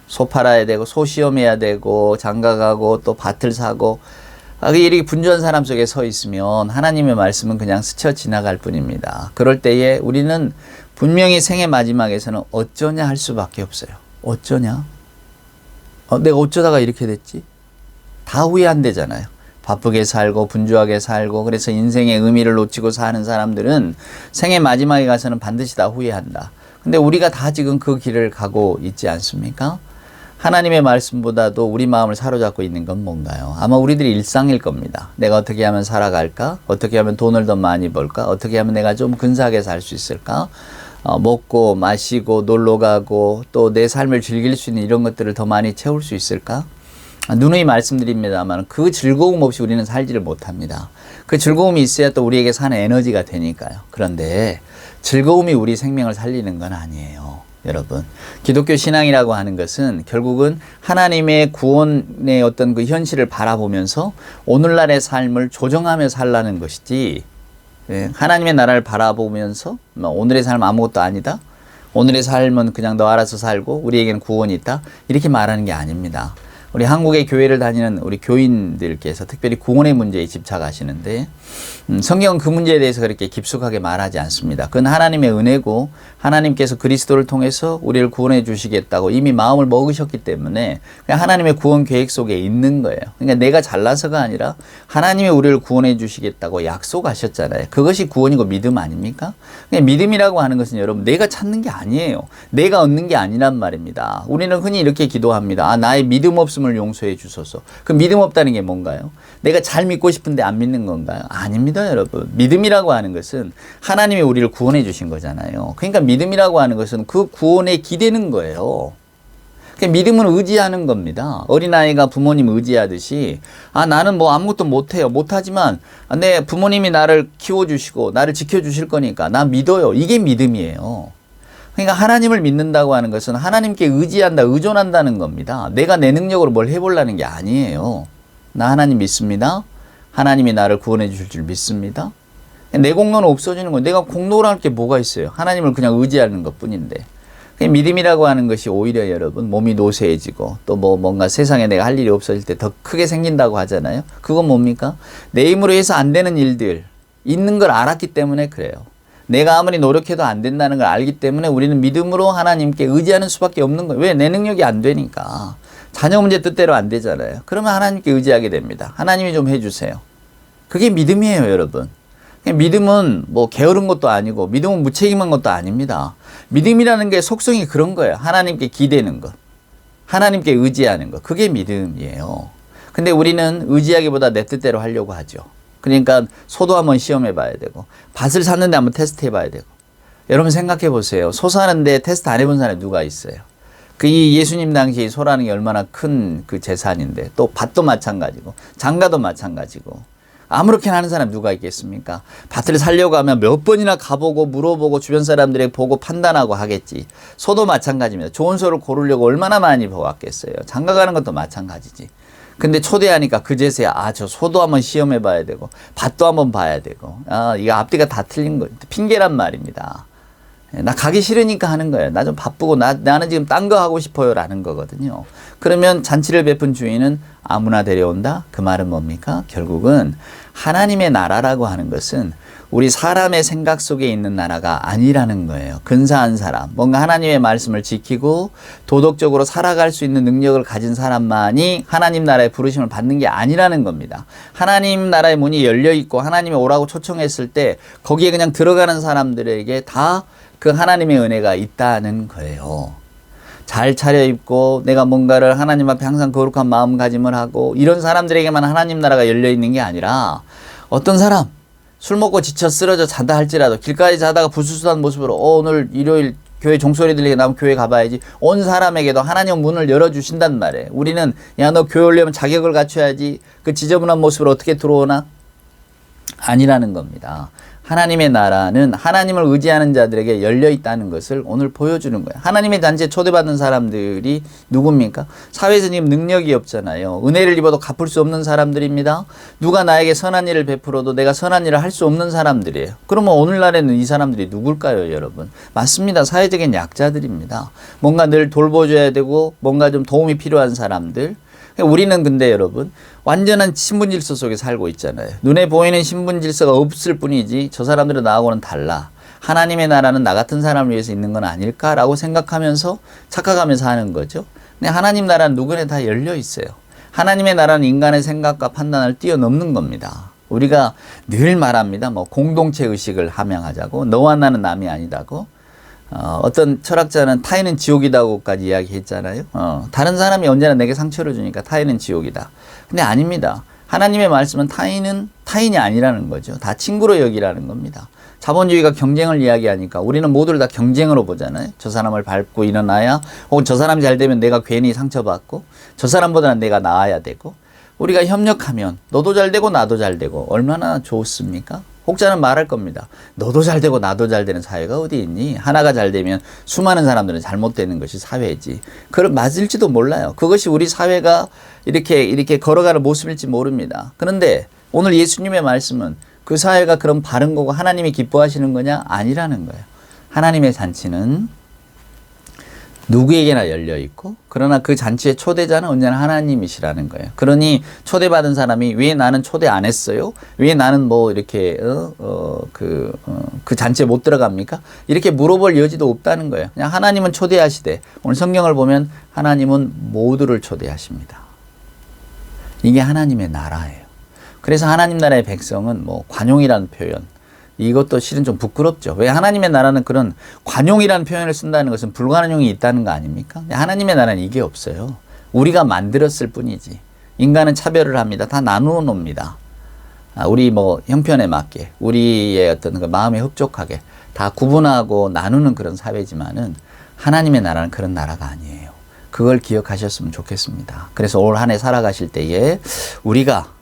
소 팔아야 되고 소 시험해야 되고 장가 가고 또 밭을 사고 이렇게 분주한 사람 속에 서 있으면 하나님의 말씀은 그냥 스쳐 지나갈 뿐입니다. 그럴 때에 우리는 분명히 생의 마지막에서는 어쩌냐 할 수밖에 없어요. 어쩌냐? 내가 어쩌다가 이렇게 됐지? 다 후회한대잖아요. 바쁘게 살고 분주하게 살고 그래서 인생의 의미를 놓치고 사는 사람들은 생의 마지막에 가서는 반드시 다 후회한다. 근데 우리가 다 지금 그 길을 가고 있지 않습니까? 하나님의 말씀보다도 우리 마음을 사로잡고 있는 건 뭔가요? 아마 우리들이 일상일 겁니다. 내가 어떻게 하면 살아갈까? 어떻게 하면 돈을 더 많이 벌까? 어떻게 하면 내가 좀 근사하게 살 수 있을까? 먹고 마시고 놀러 가고 또 내 삶을 즐길 수 있는 이런 것들을 더 많이 채울 수 있을까? 누누이 말씀드립니다만 그 즐거움 없이 우리는 살지를 못합니다. 그 즐거움이 있어야 또 우리에게 사는 에너지가 되니까요. 그런데 즐거움이 우리 생명을 살리는 건 아니에요. 여러분, 기독교 신앙이라고 하는 것은 결국은 하나님의 구원의 어떤 그 현실을 바라보면서 오늘날의 삶을 조정하며 살라는 것이지, 하나님의 나라를 바라보면서 오늘의 삶 아무것도 아니다, 오늘의 삶은 그냥 너 알아서 살고 우리에게는 구원이 있다, 이렇게 말하는 게 아닙니다. 우리 한국의 교회를 다니는 우리 교인들께서 특별히 구원의 문제에 집착하시는데 성경은 그 문제에 대해서 그렇게 깊숙하게 말하지 않습니다. 그건 하나님의 은혜고 하나님께서 그리스도를 통해서 우리를 구원해 주시겠다고 이미 마음을 먹으셨기 때문에 그냥 하나님의 구원 계획 속에 있는 거예요. 그러니까 내가 잘나서가 아니라 하나님이 우리를 구원해 주시겠다고 약속하셨잖아요. 그것이 구원이고 믿음 아닙니까? 그냥 믿음이라고 하는 것은 여러분 내가 찾는 게 아니에요. 내가 얻는 게 아니란 말입니다. 우리는 흔히 이렇게 기도합니다. 아, 나의 믿음 없음을 용서해 주소서. 그 믿음 없다는 게 뭔가요? 내가 잘 믿고 싶은데 안 믿는 건가요? 아닙니다, 여러분. 믿음이라고 하는 것은 하나님이 우리를 구원해 주신 거잖아요. 그러니까 믿음이라고 하는 것은 그 구원에 기대는 거예요. 그러니까 믿음은 의지하는 겁니다. 어린아이가 부모님 의지하듯이 아, 나는 뭐 아무것도 못해요. 못하지만 내 부모님이 나를 키워주시고 나를 지켜주실 거니까 나 믿어요. 이게 믿음이에요. 그러니까 하나님을 믿는다고 하는 것은 하나님께 의지한다, 의존한다는 겁니다. 내가 내 능력으로 뭘 해보려는 게 아니에요. 나 하나님 믿습니다. 하나님이 나를 구원해 주실 줄 믿습니다. 내 공로는 없어지는 거예요. 내가 공로를 할 게 뭐가 있어요. 하나님을 그냥 의지하는 것 뿐인데. 믿음이라고 하는 것이 오히려 여러분 몸이 노쇠해지고 또 뭔가 세상에 내가 할 일이 없어질 때 더 크게 생긴다고 하잖아요. 그건 뭡니까? 내 힘으로 해서 안 되는 일들 있는 걸 알았기 때문에 그래요. 내가 아무리 노력해도 안 된다는 걸 알기 때문에 우리는 믿음으로 하나님께 의지하는 수밖에 없는 거예요. 왜? 내 능력이 안 되니까. 자녀 문제 뜻대로 안 되잖아요. 그러면 하나님께 의지하게 됩니다. 하나님이 좀 해주세요. 그게 믿음이에요, 여러분. 믿음은 뭐 게으른 것도 아니고 믿음은 무책임한 것도 아닙니다. 믿음이라는 게 속성이 그런 거예요. 하나님께 기대는 것. 하나님께 의지하는 것. 그게 믿음이에요. 근데 우리는 의지하기보다 내 뜻대로 하려고 하죠. 그러니까 소도 한번 시험해 봐야 되고 밭을 샀는데 한번 테스트 해봐야 되고. 여러분 생각해 보세요. 소 사는데 테스트 안 해본 사람이 누가 있어요? 그 이 예수님 당시 소라는 게 얼마나 큰 그 재산인데 또 밭도 마찬가지고 장가도 마찬가지고 아무렇게나 하는 사람 누가 있겠습니까? 밭을 살려고 하면 몇 번이나 가보고 물어보고 주변 사람들에게 보고 판단하고 하겠지. 소도 마찬가지입니다. 좋은 소를 고르려고 얼마나 많이 보았겠어요. 장가 가는 것도 마찬가지지. 근데 초대하니까 그제서야 아, 저 소도 한번 시험해 봐야 되고 밭도 한번 봐야 되고 아, 이거 앞뒤가 다 틀린 거 핑계란 말입니다. 나 가기 싫으니까 하는 거예요. 나 좀 바쁘고 나는 지금 딴 거 하고 싶어요 라는 거거든요. 그러면 잔치를 베푼 주인은 아무나 데려온다? 그 말은 뭡니까? 결국은 하나님의 나라라고 하는 것은 우리 사람의 생각 속에 있는 나라가 아니라는 거예요. 근사한 사람, 뭔가 하나님의 말씀을 지키고 도덕적으로 살아갈 수 있는 능력을 가진 사람만이 하나님 나라의 부르심을 받는 게 아니라는 겁니다. 하나님 나라의 문이 열려 있고 하나님이 오라고 초청했을 때 거기에 그냥 들어가는 사람들에게 다 그 하나님의 은혜가 있다는 거예요. 잘 차려입고 내가 뭔가를 하나님 앞에 항상 거룩한 마음가짐을 하고 이런 사람들에게만 하나님 나라가 열려 있는 게 아니라 어떤 사람 술 먹고 지쳐 쓰러져 자다 할지라도 길가에 자다가 부수수한 모습으로 오늘 일요일 교회 종소리 들리게 나면 교회 가봐야지 온 사람에게도 하나님 문을 열어주신단 말이에요. 우리는 야, 너 교회 오려면 자격을 갖춰야지 그 지저분한 모습으로 어떻게 들어오나? 아니라는 겁니다. 하나님의 나라는 하나님을 의지하는 자들에게 열려 있다는 것을 오늘 보여주는 거예요. 하나님의 잔치에 초대받은 사람들이 누굽니까? 사회에서 지금 능력이 없잖아요. 은혜를 입어도 갚을 수 없는 사람들입니다. 누가 나에게 선한 일을 베풀어도 내가 선한 일을 할 수 없는 사람들이에요. 그러면 오늘날에는 이 사람들이 누굴까요, 여러분? 맞습니다. 사회적인 약자들입니다. 뭔가 늘 돌봐줘야 되고 뭔가 좀 도움이 필요한 사람들. 우리는 근데 여러분 완전한 신분질서 속에 살고 있잖아요. 눈에 보이는 신분질서가 없을 뿐이지 저 사람들은 나하고는 달라. 하나님의 나라는 나 같은 사람을 위해서 있는 건 아닐까라고 생각하면서 착각하면서 하는 거죠. 근데 하나님 나라는 누구나 다 열려 있어요. 하나님의 나라는 인간의 생각과 판단을 뛰어넘는 겁니다. 우리가 늘 말합니다. 뭐 공동체 의식을 함양하자고 너와 나는 남이 아니다고. 어떤 철학자는 타인은 지옥이다고까지 이야기했잖아요. 다른 사람이 언제나 내게 상처를 주니까 타인은 지옥이다. 근데 아닙니다. 하나님의 말씀은 타인이 아니라는 거죠. 다 친구로 여기라는 겁니다. 자본주의가 경쟁을 이야기하니까 우리는 모두를 다 경쟁으로 보잖아요. 저 사람을 밟고 일어나야 혹은 저 사람이 잘 되면 내가 괜히 상처받고 저 사람보다는 내가 나아야 되고 우리가 협력하면 너도 잘 되고 나도 잘 되고 얼마나 좋습니까? 혹자는 말할 겁니다. 너도 잘 되고 나도 잘 되는 사회가 어디 있니? 하나가 잘 되면 수많은 사람들은 잘못되는 것이 사회지. 그럼 맞을지도 몰라요. 그것이 우리 사회가 이렇게 걸어가는 모습일지 모릅니다. 그런데 오늘 예수님의 말씀은 그 사회가 그럼 바른 거고 하나님이 기뻐하시는 거냐? 아니라는 거예요. 하나님의 잔치는 누구에게나 열려 있고, 그러나 그 잔치의 초대자는 언제나 하나님이시라는 거예요. 그러니 초대받은 사람이 왜 나는 초대 안 했어요? 왜 나는 뭐 이렇게 그 잔치에 못 들어갑니까? 이렇게 물어볼 여지도 없다는 거예요. 그냥 하나님은 초대하시되, 오늘 성경을 보면 하나님은 모두를 초대하십니다. 이게 하나님의 나라예요. 그래서 하나님 나라의 백성은 뭐 관용이라는 표현, 이것도 실은 좀 부끄럽죠. 왜 하나님의 나라는 그런 관용이라는 표현을 쓴다는 것은 불관용이 있다는 거 아닙니까? 하나님의 나라는 이게 없어요. 우리가 만들었을 뿐이지. 인간은 차별을 합니다. 다 나누어 놉니다. 우리 뭐 형편에 맞게, 우리의 어떤 그 마음에 흡족하게 다 구분하고 나누는 그런 사회지만은 하나님의 나라는 그런 나라가 아니에요. 그걸 기억하셨으면 좋겠습니다. 그래서 올 한 해 살아가실 때에 우리가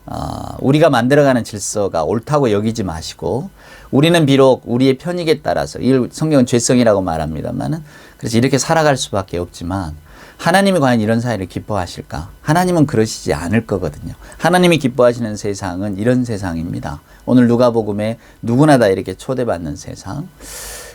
만들어가는 질서가 옳다고 여기지 마시고, 우리는 비록 우리의 편익에 따라서, 이 성경은 죄성이라고 말합니다만은, 그래서 이렇게 살아갈 수밖에 없지만, 하나님이 과연 이런 사회를 기뻐하실까? 하나님은 그러시지 않을 거거든요. 하나님이 기뻐하시는 세상은 이런 세상입니다. 오늘 누가복음에 누구나 다 이렇게 초대받는 세상.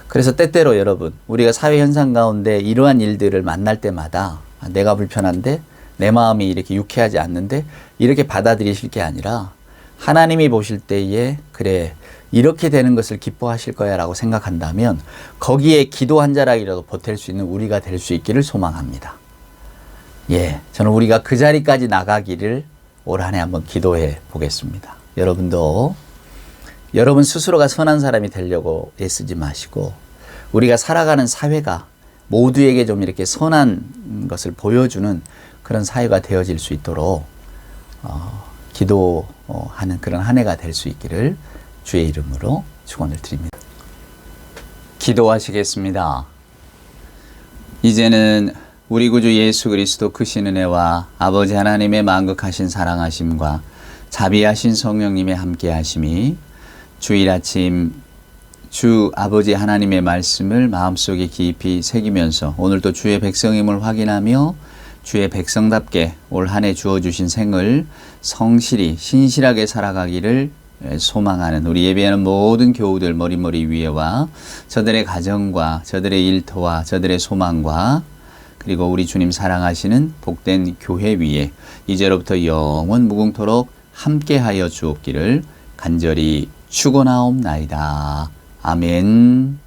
그래서 때때로 여러분, 우리가 사회 현상 가운데 이러한 일들을 만날 때마다 내가 불편한데, 내 마음이 이렇게 유쾌하지 않는데, 이렇게 받아들이실 게 아니라 하나님이 보실 때에 그래, 이렇게 되는 것을 기뻐하실 거야 라고 생각한다면 거기에 기도 한 자락이라도 보탤 수 있는 우리가 될 수 있기를 소망합니다. 예, 저는 우리가 그 자리까지 나가기를 올 한 해 한번 기도해 보겠습니다. 여러분도 여러분 스스로가 선한 사람이 되려고 애쓰지 마시고, 우리가 살아가는 사회가 모두에게 좀 이렇게 선한 것을 보여주는 그런 사회가 되어질 수 있도록 기도하는 그런 한 해가 될 수 있기를 주의 이름으로 축원을 드립니다. 기도하시겠습니다. 이제는 우리 구주 예수 그리스도 크신 은혜와 아버지 하나님의 만극하신 사랑하심과 자비하신 성령님의 함께하심이 주일 아침 주 아버지 하나님의 말씀을 마음속에 깊이 새기면서 오늘도 주의 백성임을 확인하며 주의 백성답게 올 한 해 주어주신 생을 성실히 신실하게 살아가기를 소망하는 우리 예배하는 모든 교우들 머리머리 위에와 저들의 가정과 저들의 일터와 저들의 소망과 그리고 우리 주님 사랑하시는 복된 교회 위에 이제로부터 영원 무궁토록 함께하여 주옵기를 간절히 축원하옵나이다. 아멘.